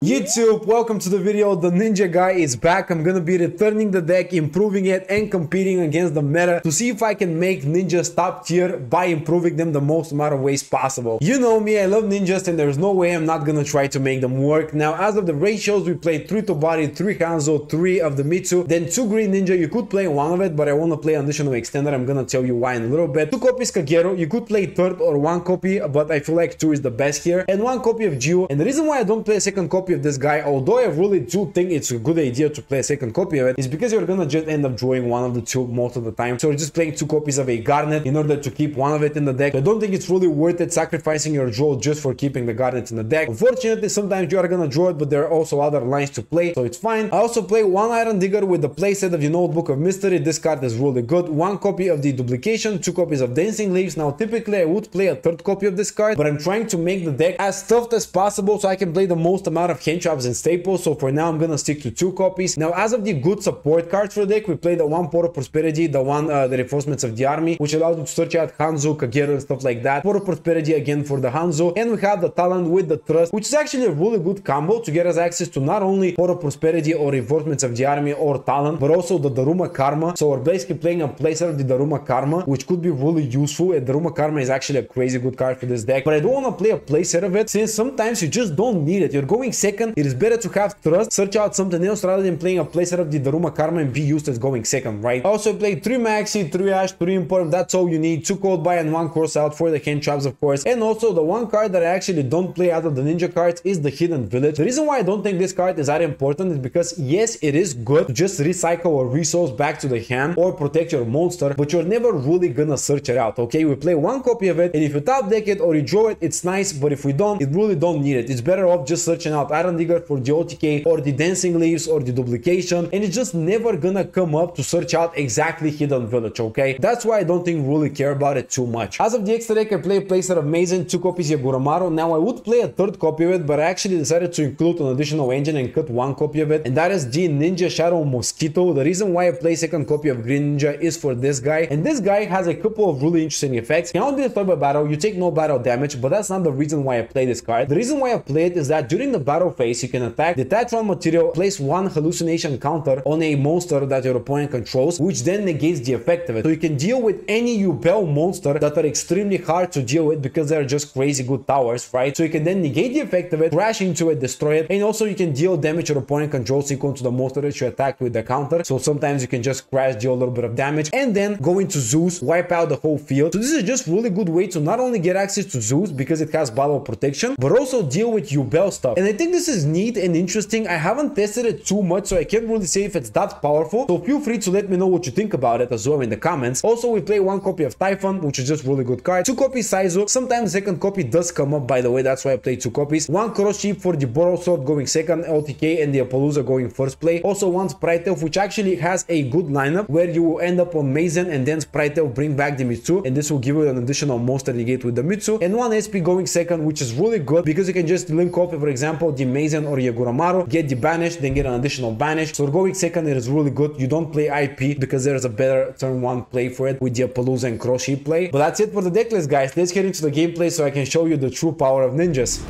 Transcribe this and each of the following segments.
YouTube, welcome to the video. The ninja guy is back. I'm gonna be returning the deck, improving it, and competing against the meta to see if I can make ninjas top tier by improving them the most amount of ways possible. You know me, I love ninjas and there's no way I'm not gonna try to make them work. Now, as of the ratios, we played 3 Tobari, 3 Hanzo, 3 of the Mitsu, then 2 Green Ninja. You could play one of it, but I wanna play additional extender. I'm gonna tell you why in a little bit. 2 copies Kagero. You could play third or 1 copy, but I feel like 2 is the best here. And 1 copy of Duel. And the reason why I don't play a second copy of this guy, although I really do think it's a good idea to play a second copy of it, is because you're gonna just end up drawing one of the two most of the time. So you're just playing 2 copies of a Garnet in order to keep one of it in the deck. I don't think it's really worth it sacrificing your draw just for keeping the Garnet in the deck. Unfortunately, sometimes you are gonna draw it, but there are also other lines to play, so it's fine. I also play 1 Iron Digger with the playset of the Notebook of Mystery. This card is really good. 1 copy of the Duplication, 2 copies of Dancing Leaves. Now, typically I would play a third copy of this card, but I'm trying to make the deck as stuffed as possible so I can play the most amount of hand traps and staples. So for now, I'm gonna stick to 2 copies. Now, as of the good support cards for the deck, we play the 1 Port of Prosperity, the 1 the Reinforcements of the Army, which allows you to search out Hanzo, Kagero, and stuff like that. Port of Prosperity again for the Hanzo, and we have the Talent with the Trust, which is actually a really good combo to get us access to not only Port of Prosperity or Reinforcements of the Army or Talent, but also the Daruma Karma. So we're basically playing a playset of the Daruma Karma, which could be really useful. And Daruma Karma is actually a crazy good card for this deck, but I don't want to play a playset of it since sometimes you just don't need it. You're going second, it is better to have Trust, search out something else rather than playing a playset of the Daruma Karma and be used as going second, right? Also played 3 Maxi, 3 Ash, 3 Import. That's all you need. 2 Cold Buy and 1 Cross Out for the hand traps, of course. And also the 1 card that I actually don't play out of the ninja cards is the Hidden Village. The reason why I don't think this card is that important is because yes, it is good to just recycle or resource back to the hand or protect your monster, but you're never really gonna search it out, okay? We play 1 copy of it, and if you top deck it or you draw it, it's nice, but if we don't, it really don't need it. It's better off just searching out Iron Digger for the OTK or the Dancing Leaves or the Duplication, and it's just never gonna come up to search out exactly Hidden Village, okay? That's why I don't think really care about it too much. As of the extra deck, I play a playset of Mazen, 2 copies Yaguramaro. Now I would play a third copy of it, but I actually decided to include an additional engine and cut 1 copy of it, and that is the Ninja Shadow Mosquito. The reason why I play second copy of Green Ninja is for this guy, and this guy has a couple of really interesting effects. Cannot be destroyed by battle, you take no battle damage, but that's not the reason why I play this card. The reason why I play it is that during the battle phase, you can attack, detach 1 material, place 1 hallucination counter on a monster that your opponent controls, which then negates the effect of it. So you can deal with any Yubel monster that are extremely hard to deal with because they're just crazy good towers, right? So you can then negate the effect of it, crash into it, destroy it, and also you can deal damage your opponent controls equal to the monster that you attacked with the counter. So sometimes you can just crash, deal a little bit of damage, and then go into Zeus, wipe out the whole field. So this is just really good way to not only get access to Zeus because it has battle protection, but also deal with Yubel stuff. And I think this is neat and interesting. I haven't tested it too much, so I can't really say if it's that powerful. So feel free to let me know what you think about it as well in the comments. Also, we play 1 copy of Typhon, which is just really good card. 2 copies Saizo. Sometimes the second copy does come up, by the way. That's why I play 2 copies. 1 Cross Sheep for the Borrow Sword going second, LTK and the Appaloosa going first play. Also 1 Sprite Elf, which actually has a good lineup where you will end up on Mazen and then Sprite Elf bring back the Mitsu, and this will give you an additional monster negate with the Mitsu. And 1 SP going second, which is really good because you can just link off, for example, the Mazen or Yaguramaro, get the banish, then get an additional banish. So going second, it is really good. You don't play IP because there's a better turn 1 play for it with the Appaloosa and Cross Sheep play. But that's it for the deck list, guys. Let's get into the gameplay so I can show you the true power of ninjas.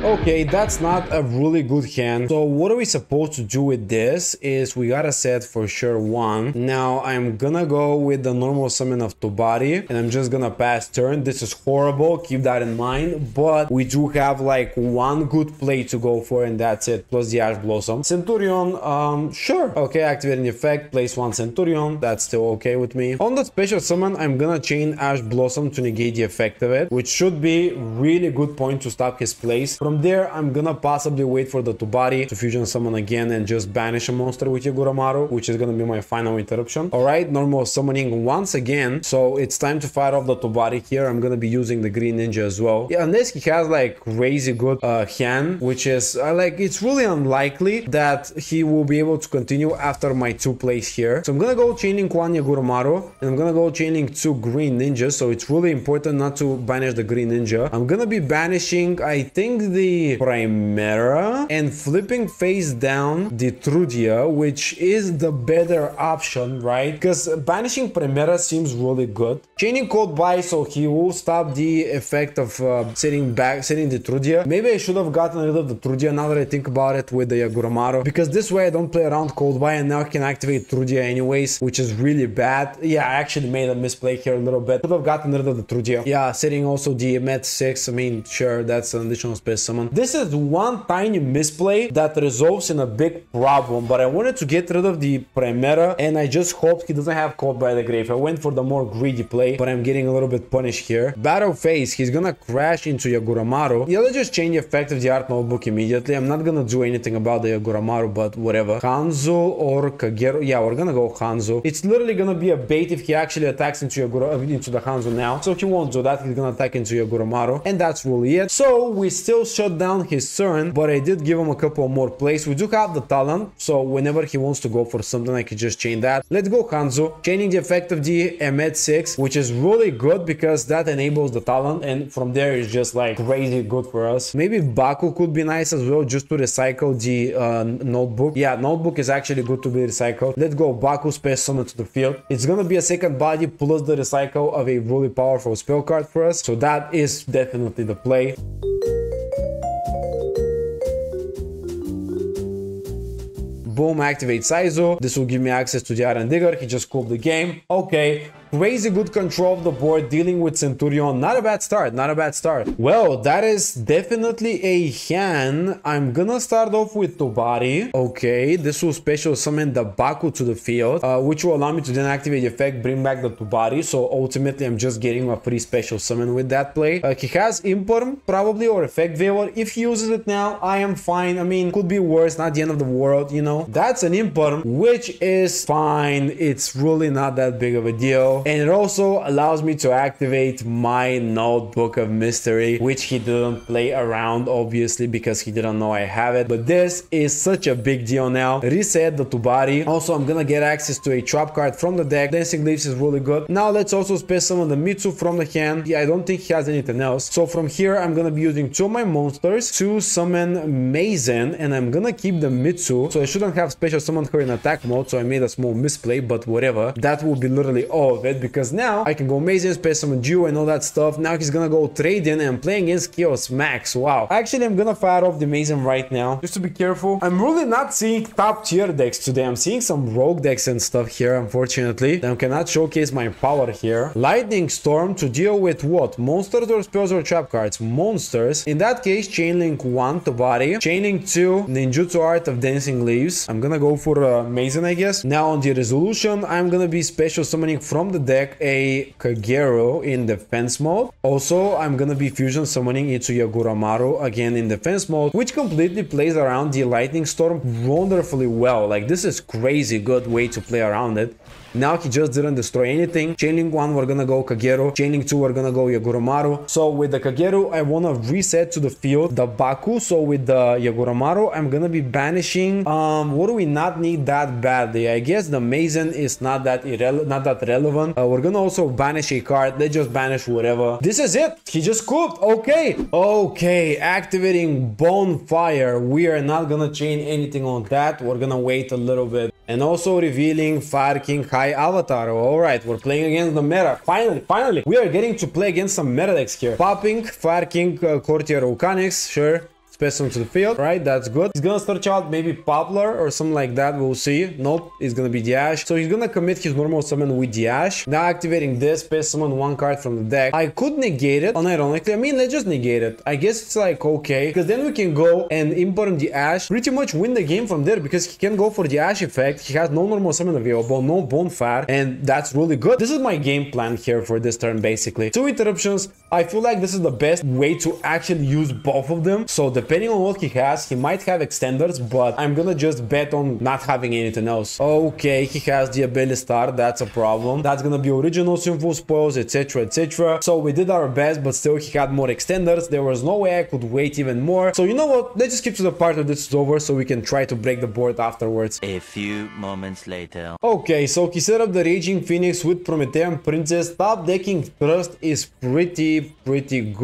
Okay, that's not a really good hand. So what are we supposed to do with this is we gotta set for sure 1. Now I'm gonna go with the normal summon of Tobari and I'm just gonna pass turn. This is horrible, keep that in mind, but we do have like 1 good play to go for and that's it, plus the Ash Blossom. Centurion, sure. Okay, activating effect, place 1 Centurion, that's still okay with me. On the special summon, I'm gonna chain Ash Blossom to negate the effect of it, which should be really good point to stop his place. From there, I'm gonna possibly wait for the Tobari to fusion summon again and just banish a monster with Yaguramaro, which is gonna be my final interruption. Alright, normal summoning once again. So it's time to fire off the Tobari here. I'm gonna be using the Green Ninja as well. Yeah, unless he has like crazy good hand, which is like, it's really unlikely that he will be able to continue after my 2 plays here. So I'm gonna go chaining 1 Yaguramaro and I'm gonna go chaining 2 Green Ninjas. So it's really important not to banish the Green Ninja. I'm gonna be banishing, I think, the the Primera and flipping face down the Trudia, which is the better option, right? Because banishing Primera seems really good. Chaining code by, so he will stop the effect of setting the Trudia. Maybe I should have gotten rid of the Trudia now that I think about it with the Yaguramaru, because this way I don't play around code by and now I can activate Trudia anyways, which is really bad. Yeah, I actually made a misplay here a little bit. Could have gotten rid of the Trudia. Yeah, setting also the Met 6. I mean, sure, that's an additional space summon. This is one tiny misplay that results in a big problem, but I wanted to get rid of the Primera and I just hoped he doesn't have code by the grave. I went for the more greedy play, but I'm getting a little bit punished here. Battle phase, he's gonna crash into Yaguramaru. Yeah, let's just change the effect of the art notebook immediately. I'm not gonna do anything about the Yaguramaru, but whatever. Hanzo or Kagero. Yeah, we're gonna go Hanzo. It's literally gonna be a bait if he actually attacks into the Hanzo now. So he won't do that. He's gonna attack into Yaguramaru, and that's really it. So we still shut down his turn, but I did give him a couple more plays. We do have the talent, so whenever he wants to go for something, I could just chain that. Let's go Hanzo, chaining the effect of the Emet 6, which is really good because that enables the talent, and from there it's just like crazy good for us. Maybe Baku could be nice as well, just to recycle the notebook. Yeah, notebook is actually good to be recycled. Let's go Baku space summon to the field. It's gonna be a second body plus the recycle of a really powerful spell card for us, so that is definitely the play. Boom, activate Saizo. This will give me access to the Iron Digger. He just cooled the game. Okay. Crazy good control of the board, dealing with Centurion. Not a bad start, not a bad start. Well, that is definitely a hand. I'm gonna start off with Tobari. Okay, this will special summon the Baku to the field, which will allow me to then activate the effect, bring back the Tobari. So ultimately, I'm just getting a free special summon with that play. He has Imperm, probably, or Effect Veiler. If he uses it now, I am fine. I mean, could be worse, not the end of the world, you know. That's an Imperm, which is fine. It's really not that big of a deal. And it also allows me to activate my Notebook of Mystery, which he didn't play around, obviously, because he didn't know I have it. But this is such a big deal now. Reset the Tubari. Also, I'm gonna get access to a trap card from the deck. Dancing Leaves is really good. Now, let's also space summon the Mitsu from the hand. Yeah, I don't think he has anything else. So from here, I'm gonna be using two of my monsters to summon Mazen, and I'm gonna keep the Mitsu. So I shouldn't have special summoned her in attack mode, so I made a small misplay, but whatever. That will be literally all of it, because now I can go Mazen, space summon Jew and all that stuff. Now he's gonna go trade in and playing against Chaos Max. Wow. Actually, I'm gonna fire off the Mazen right now, just to be careful. I'm really not seeing top tier decks today. I'm seeing some rogue decks and stuff here, unfortunately. I cannot showcase my power here. Lightning Storm to deal with what? Monsters or spells or trap cards? Monsters. In that case, Chainlink 1 to body. Chaining 2, Ninjutsu Art of Dancing Leaves. I'm gonna go for Mazen, I guess. Now on the resolution, I'm gonna be special summoning from the deck a Kagero in defense mode. Also, I'm gonna be fusion summoning into Yaguramaru again in defense mode, which completely plays around the Lightning Storm wonderfully well. Like, this is crazy good way to play around it. Now he just didn't destroy anything. Chainlink 1, we're gonna go Kagero. Chainlink 2, we're gonna go Yaguramaru. So with the Kagero, I wanna reset to the field the Baku. So with the Yaguramaru, I'm gonna be banishing. What do we not need that badly? I guess the Mazen is not that relevant. We're gonna also banish a card. Let's just banish whatever. This is it. He just cooked. Okay, activating Bonfire. We are not gonna chain anything on that. We're gonna wait a little bit. And also revealing Fire King High Avatar. Alright, we're playing against the meta. Finally, we are getting to play against some meta decks here. Popping Fire King Courtier Volcanics, sure. Space to the field, right? That's good. He's gonna search out maybe Poplar or something like that. We'll see. Nope, it's gonna be the Ash. So he's gonna commit his normal summon with the Ash. Now activating this, space summon one card from the deck. I could negate it, unironically. I mean, let's just negate it. I guess it's like okay, because then we can go and import the Ash. Pretty much win the game from there, because he can go for the Ash effect. He has no normal summon available, no Bonfire, and that's really good. This is my game plan here for this turn, basically. 2 interruptions. I feel like this is the best way to actually use both of them. So depending on what he has, he might have extenders, but I'm gonna just bet on not having anything else. Okay, he has the ability star. That's a problem. That's gonna be original sinful spoils, etc, etc. So we did our best, but still he had more extenders. There was no way I could wait even more. So you know what? Let's just skip to the part of this is over, so we can try to break the board afterwards. A few moments later. Okay, so he set up the Raging Phoenix with Promethean Princess. Top decking Trust is pretty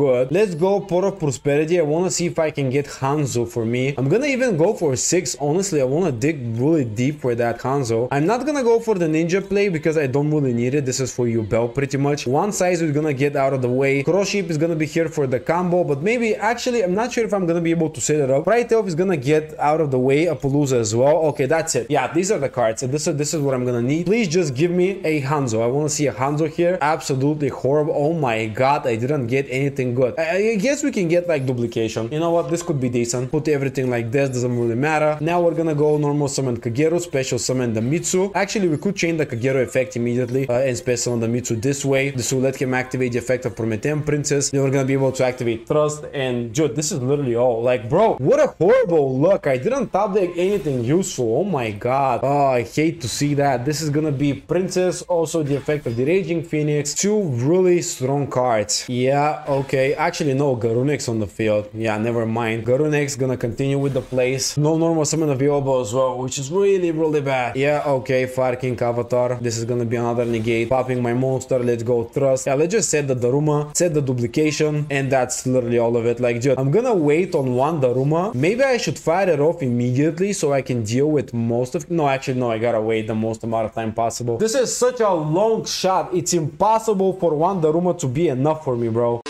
good. Let's go Port of Prosperity. I want to see if I can get Hanzo for me. I'm gonna even go for 6. Honestly, I want to dig really deep for that Hanzo. I'm not gonna go for the ninja play because I don't really need it. This is for you Bell pretty much. One size is gonna get out of the way. Cross Sheep is gonna be here for the combo, but maybe actually I'm not sure if I'm gonna be able to set it up. Right Elf is gonna get out of the way. Appaloosa as well. Okay, that's it. Yeah, these are the cards, and this is what I'm gonna need. Please just give me a Hanzo. I want to see a Hanzo here. Absolutely horrible. Oh my god, I didn't get anything good. I guess we can get like duplication. You know what? This could be decent. Put everything like this, doesn't really matter. Now we're gonna go normal summon Kagero, special summon the Mitsu. Actually, we could change the Kagero effect immediately and special summon the Mitsu this way. This will let him activate the effect of Promethean Princess. Then we're gonna be able to activate Trust, and dude, this is literally all. Like, bro, what a horrible look. I didn't top deck anything useful. Oh my god. Oh, I hate to see that. This is gonna be Princess, also the effect of the Raging Phoenix. Two really strong cards. Yeah, okay. Actually, no, Garunex on the field. Yeah, never mind. Garunex gonna continue with the plays. No normal summon available as well, which is really bad. Yeah, okay. Fire King Avatar. This is gonna be another negate. Popping my monster. Let's go Trust. Yeah, let's just set the Daruma, set the duplication, and that's literally all of it. Like, dude, I'm gonna wait on one Daruma. Maybe I should fire it off immediately so I can deal with most of... No, actually, no, I gotta wait the most amount of time possible. This is such a long shot. It's impossible for one Daruma to be enough for me, bro.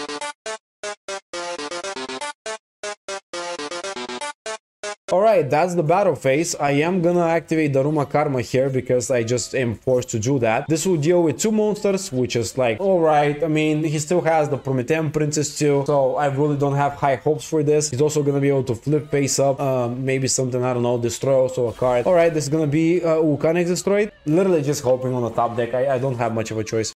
Alright, that's the battle phase. I am gonna activate Daruma Karma here because I just am forced to do that. This will deal with two monsters, which is like, alright. I mean, he still has the Promethean Princess too, so I really don't have high hopes for this. He's also gonna be able to flip face up, maybe something, I don't know, destroy also a card. Alright, this is gonna be Ukanex destroyed. Literally just hoping on the top deck. I don't have much of a choice.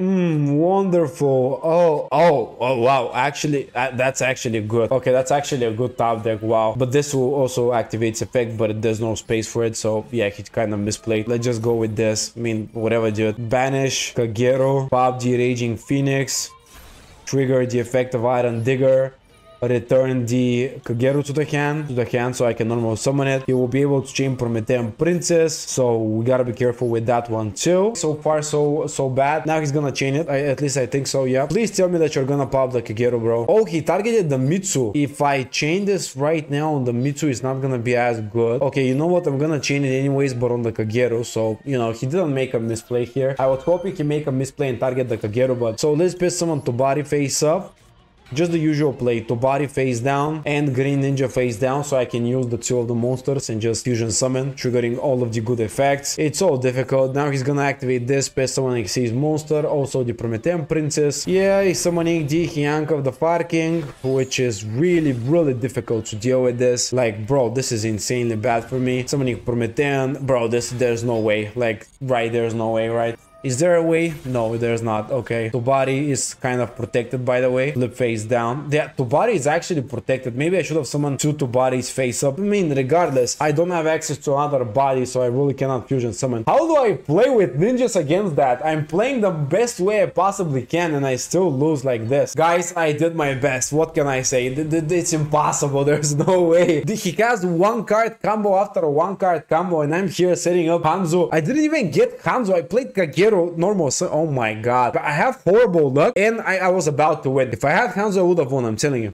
Wonderful. Oh, wow. Actually, that's actually good. Okay, that's actually a good top deck. Wow. But this will also activate its effect, but there's no space for it. So yeah, he kind of misplayed. Let's just go with this. I mean, whatever, dude. Banish Kagero, pop the Raging Phoenix, trigger the effect of Iron Digger, return the Kagero to the hand so I can normal summon it. He will be able to chain Promethean Princess, so we gotta be careful with that one too. So far so bad. Now he's gonna chain it, at least I think so. Yeah, please tell me that you're gonna pop the Kagero, bro. Oh, he targeted the Mitsu. If I chain this right now on the Mitsu, it's not gonna be as good. Okay, you know what, I'm gonna chain it anyways, but on the Kagero. So you know, he didn't make a misplay here. I was hoping he make a misplay and target the Kagero, but so let's piss someone to body face up. Just the usual play, to body face down and Green Ninja face down, so I can use the two of the monsters and just fusion summon, triggering all of the good effects. It's so difficult. Now he's gonna activate this, Pest Summoning Xyz monster, also the Promethean Princess. Yeah, he's summoning the Hyang of the Fire King, which is really difficult to deal with this. Like, bro, this is insanely bad for me. Summoning Promethean, bro, there's no way. Like, right, there's no way, right? Is there a way? No, there's not. Okay. Tobari is kind of protected, by the way. Flip face down. Yeah, Tobari is actually protected. Maybe I should have summoned two Tobaris face up. I mean, regardless, I don't have access to another body, so I really cannot fusion summon. How do I play with ninjas against that? I'm playing the best way I possibly can, and I still lose like this. Guys, I did my best. What can I say? It's impossible. There's no way. He has one card combo after a one card combo, and I'm here setting up Hanzo. I didn't even get Hanzo. I played Kagero normal. Oh my god. I have horrible luck, and I was about to win. If I had Hanzo, I would have won, I'm telling you.